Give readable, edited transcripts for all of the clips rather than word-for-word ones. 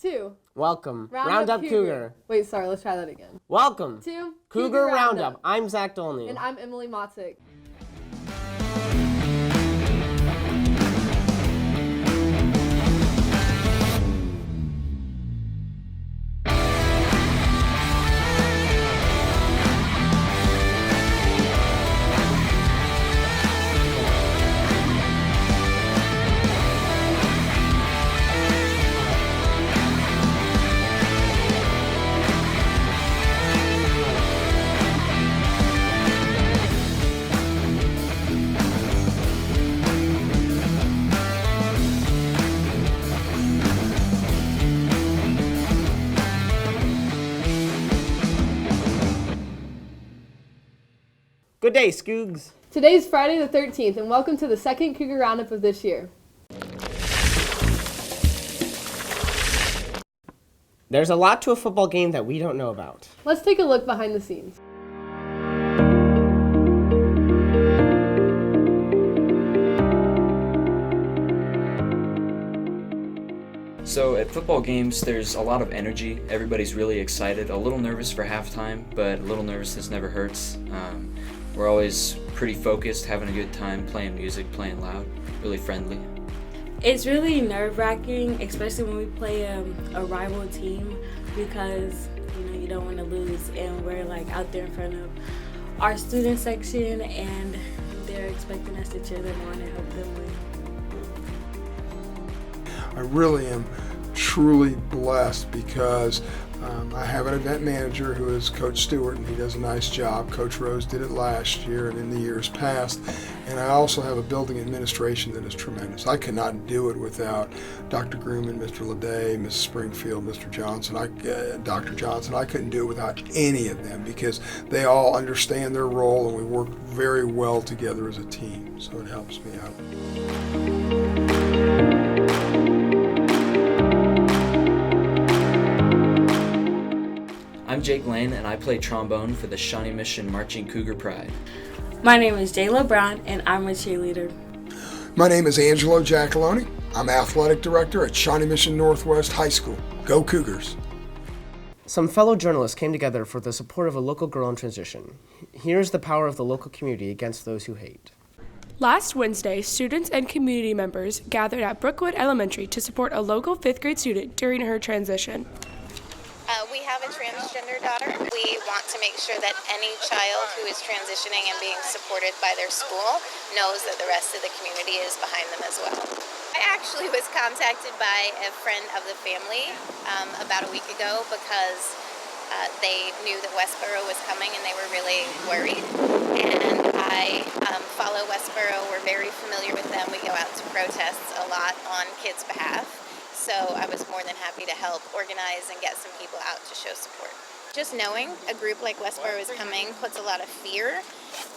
to Welcome. Roundup Cougar. Wait, sorry, let's try that again. Welcome To Cougar Roundup. I'm Zach Dolney. And I'm Emily Motzik. Good day, Scoogs. Today's Friday the 13th, and welcome to the second Cougar Roundup of this year. There's a lot to a football game that we don't know about. Let's take a look behind the scenes. So at football games, there's a lot of energy. Everybody's really excited, a little nervous for halftime, but a little nervousness never hurts. We're always pretty focused, having a good time, playing music, playing loud, really friendly. It's really nerve-wracking, especially when we play a rival team, because you don't want to lose, and we're out there in front of our student section, and they're expecting us to cheer them on and help them win. I really am truly blessed because I have an event manager who is Coach Stewart, and he does a nice job. Coach Rose did it last year and in the years past. And I also have a building administration that is tremendous. I could not do it without Dr. Grooman, Mr. Leday, Mrs. Springfield, Mr. Johnson, Dr. Johnson. I couldn't do it without any of them because they all understand their role and we work very well together as a team. So it helps me out. I'm Jake Lane, and I play trombone for the Shawnee Mission Marching Cougar Pride. My name is Jayla Brown, and I'm a cheerleader. My name is Angelo Giacalone. I'm athletic director at Shawnee Mission Northwest High School. Go Cougars! Some fellow journalists came together for the support of a local girl in transition. Here's the power of the local community against those who hate. Last Wednesday, students and community members gathered at Brookwood Elementary to support a local 5th grade student during her transition. We have a transgender daughter. We want to make sure that any child who is transitioning and being supported by their school knows that the rest of the community is behind them as well. I actually was contacted by a friend of the family about a week ago because they knew that Westboro was coming and they were really worried. And I follow Westboro. We're very familiar with them. We go out to protests a lot on kids' behalf. So I was more than happy to help organize and get some people out to show support. Just knowing a group like Westboro is coming puts a lot of fear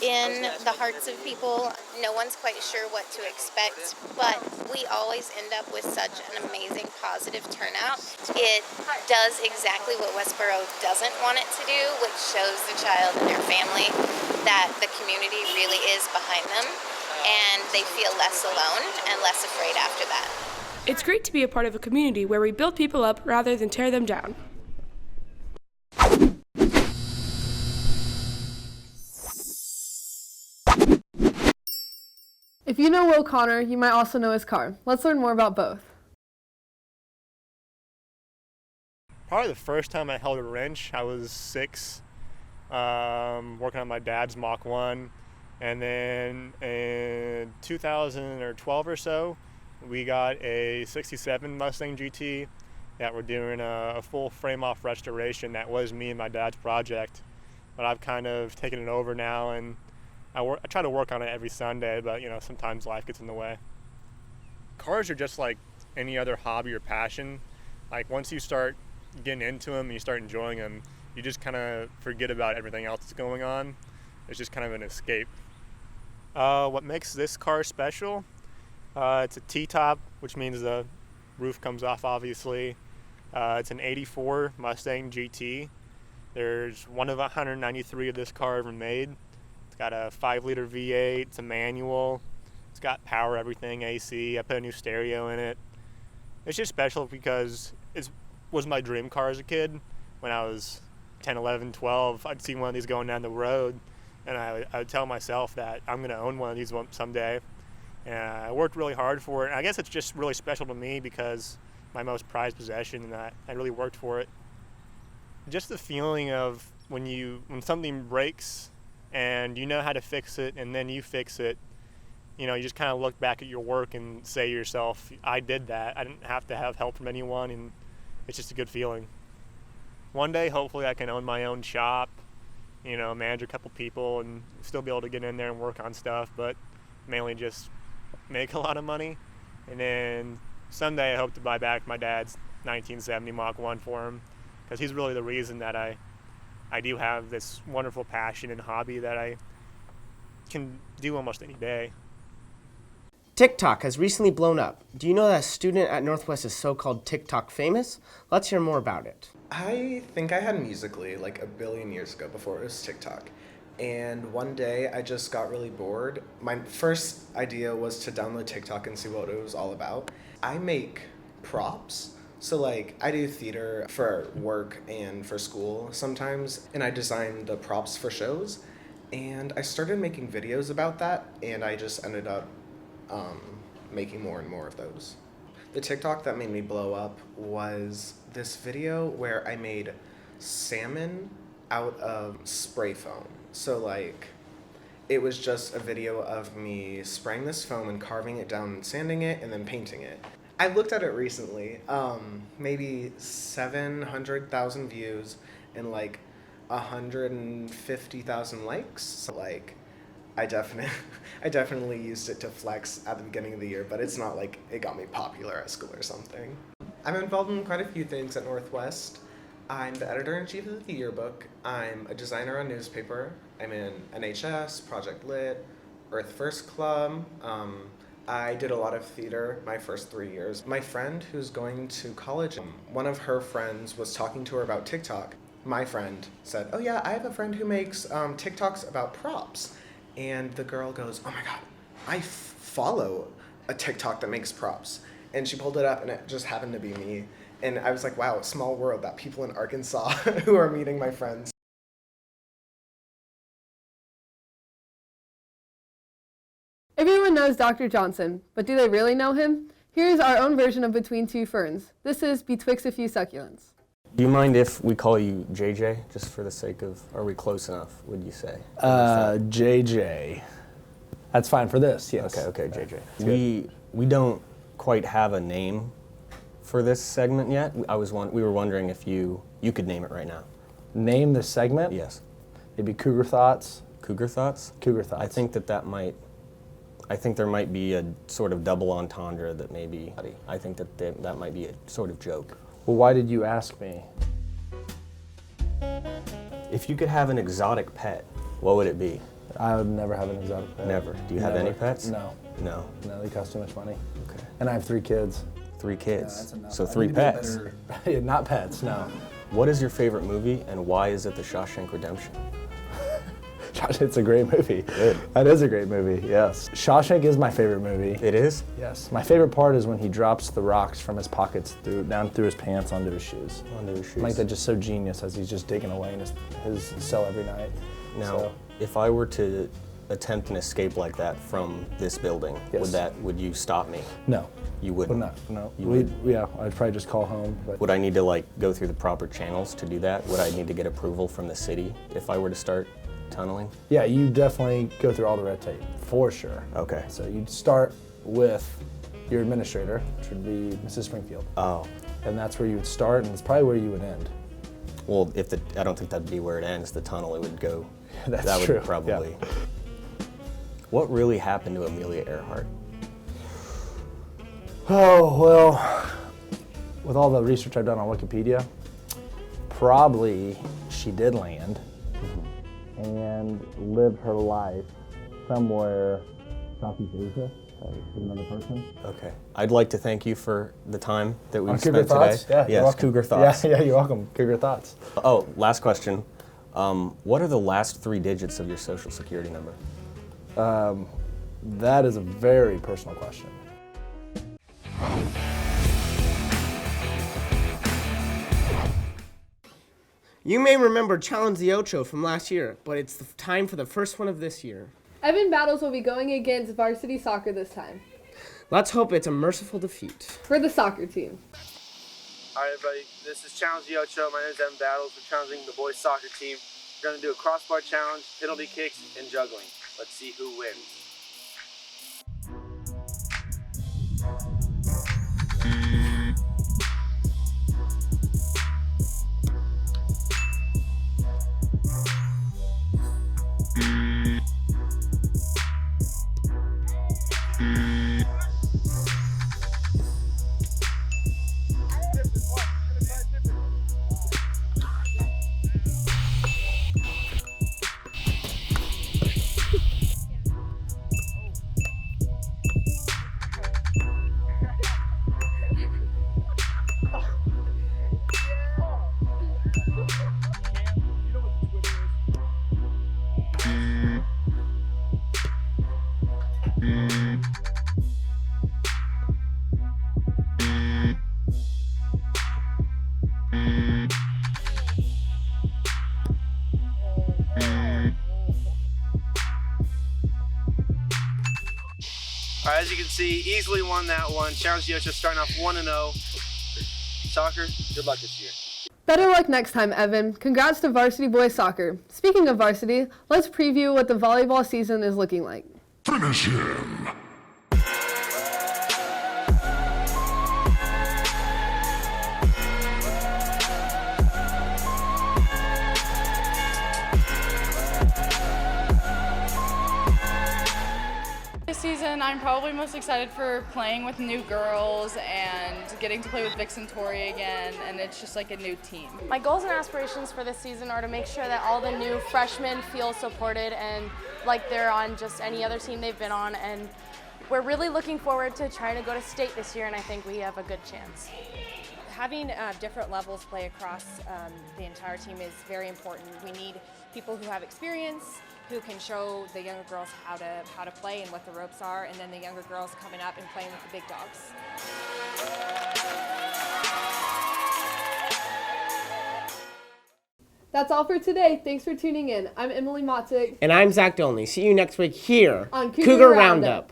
in the hearts of people. No one's quite sure what to expect, but we always end up with such an amazing positive turnout. It does exactly what Westboro doesn't want it to do, which shows the child and their family that the community really is behind them, and they feel less alone and less afraid after that. It's great to be a part of a community where we build people up rather than tear them down. If you know Will Connor, you might also know his car. Let's learn more about both. Probably the first time I held a wrench, I was 6, working on my dad's Mach 1. And then in 2012 or so, we got a 67 Mustang GT that we're doing a full frame-off restoration. That was me and my dad's project, but I've kind of taken it over now, and I try to work on it every Sunday, but sometimes life gets in the way. Cars are just like any other hobby or passion. Once you start getting into them and you start enjoying them, you just kind of forget about everything else that's going on. It's just kind of an escape. What makes this car special? It's a T-top, which means the roof comes off, obviously. It's an 84 Mustang GT. There's one of 193 of this car ever made. It's got a 5-liter V8. It's a manual. It's got power, everything, AC. I put a new stereo in it. It's just special because it's was my dream car as a kid. When I was 10, 11, 12, I'd see one of these going down the road, and I would tell myself that I'm going to own one of these someday. And I worked really hard for it. And I guess it's just really special to me because my most prized possession, and I really worked for it. Just the feeling of when something breaks and you know how to fix it, and then you fix it, you just kind of look back at your work and say to yourself, I did that. I didn't have to have help from anyone, and it's just a good feeling. One day, hopefully, I can own my own shop, manage a couple people and still be able to get in there and work on stuff, but mainly just make a lot of money. And then someday I hope to buy back my dad's 1970 Mach 1 for him, because he's really the reason that I do have this wonderful passion and hobby that I can do almost any day. TikTok has recently blown up. Do you know that a student at Northwest is so-called TikTok famous? Let's hear more about it. I think I had Musical.ly like a billion years ago before it was TikTok. And one day I just got really bored. My first idea was to download TikTok and see what it was all about. I make props. So I do theater for work and for school sometimes, and I design the props for shows. And I started making videos about that, and I just ended up making more and more of those. The TikTok that made me blow up was this video where I made salmon out of spray foam. So it was just a video of me spraying this foam and carving it down and sanding it and then painting it. I looked at it recently, maybe 700,000 views and 150,000 likes. So I definitely used it to flex at the beginning of the year, but it's not like it got me popular at school or something. I'm involved in quite a few things at Northwest. I'm the editor-in-chief of the yearbook. I'm a designer on newspaper. I'm in NHS, Project Lit, Earth First Club. I did a lot of theater my first 3 years. My friend who's going to college, one of her friends was talking to her about TikTok. My friend said, oh yeah, I have a friend who makes TikToks about props. And the girl goes, oh my God, I follow a TikTok that makes props. And she pulled it up and it just happened to be me. And I was like, wow, small world that people in Arkansas who are meeting my friends. Everyone knows Dr. Johnson, but do they really know him? Here's our own version of Between Two Ferns. This is Betwixt a Few Succulents. Do you mind if we call you JJ, just for the sake of, are we close enough, would you say? JJ. That's fine for this, yes. Okay, JJ. We don't quite have a name for this segment yet. We were wondering if you could name it right now. Name the segment? Yes. It'd be Cougar Thoughts. Cougar Thoughts? Cougar Thoughts. I think there might be a sort of double entendre that maybe, I think that might be a sort of joke. Well, why did you ask me? If you could have an exotic pet, what would it be? I would never have an exotic pet. Never. Do you have any pets? No. No. No, they cost too much money. Okay. And I have 3 kids. 3 kids. Yeah, that's enough. So 3 pets. Yeah, not pets, no. What is your favorite movie and why is it The Shawshank Redemption? It's a great movie. Good. That is a great movie, yes. Shawshank is my favorite movie. It is? Yes. My favorite part is when he drops the rocks from his pockets down through his pants onto his shoes. Onto his shoes. I think that's just so genius as he's just digging away in his cell every night. Now, if I were to attempt an escape like that from this building, yes. Would you stop me? No. You wouldn't? No. You I'd probably just call home. But. Would I need to go through the proper channels to do that? Would I need to get approval from the city if I were to start tunneling? Yeah, you definitely go through all the red tape, for sure. Okay. So you'd start with your administrator, which would be Mrs. Springfield. Oh. And that's where you would start, and it's probably where you would end. Well, I don't think that'd be where it ends. The tunnel, it would go. That's true. Would probably. Yeah. What really happened to Amelia Earhart? Oh, well, with all the research I've done on Wikipedia, probably she did land and lived her life somewhere Southeast Asia with another person. Okay. I'd like to thank you for the time that we've spent Cougar Thoughts? today. Yeah, yes, Cougar Thoughts. Yeah, you're welcome. Cougar Thoughts. Oh, last question. What are the last 3 digits of your social security number? That is a very personal question. You may remember Challenge the Ocho from last year, but it's the time for the first one of this year. Evan Battles will be going against varsity soccer this time. Let's hope it's a merciful defeat. For the soccer team. All right, everybody, this is Challenge the Ocho. My name is Evan Battles. We're challenging the boys soccer team. We're going to do a crossbar challenge, penalty kicks, and juggling. Let's see who wins. All right, as you can see, easily won that one. Challenge the Ocho starting off 1-0. Soccer, good luck this year. Better luck next time, Evan. Congrats to varsity boys soccer. Speaking of varsity, let's preview what the volleyball season is looking like. Finish him! This season, I'm probably most excited for playing with new girls and getting to play with Vix and Tori again, and it's just like a new team. My goals and aspirations for this season are to make sure that all the new freshmen feel supported and like they're on just any other team they've been on, and we're really looking forward to trying to go to state this year, and I think we have a good chance. Having different levels play across the entire team is very important. We need people who have experience, who can show the younger girls how to play and what the ropes are, and then the younger girls coming up and playing with the big dogs. That's all for today. Thanks for tuning in. I'm Emily Motzik. And I'm Zach Dolney. See you next week here on Cougar Roundup. Roundup.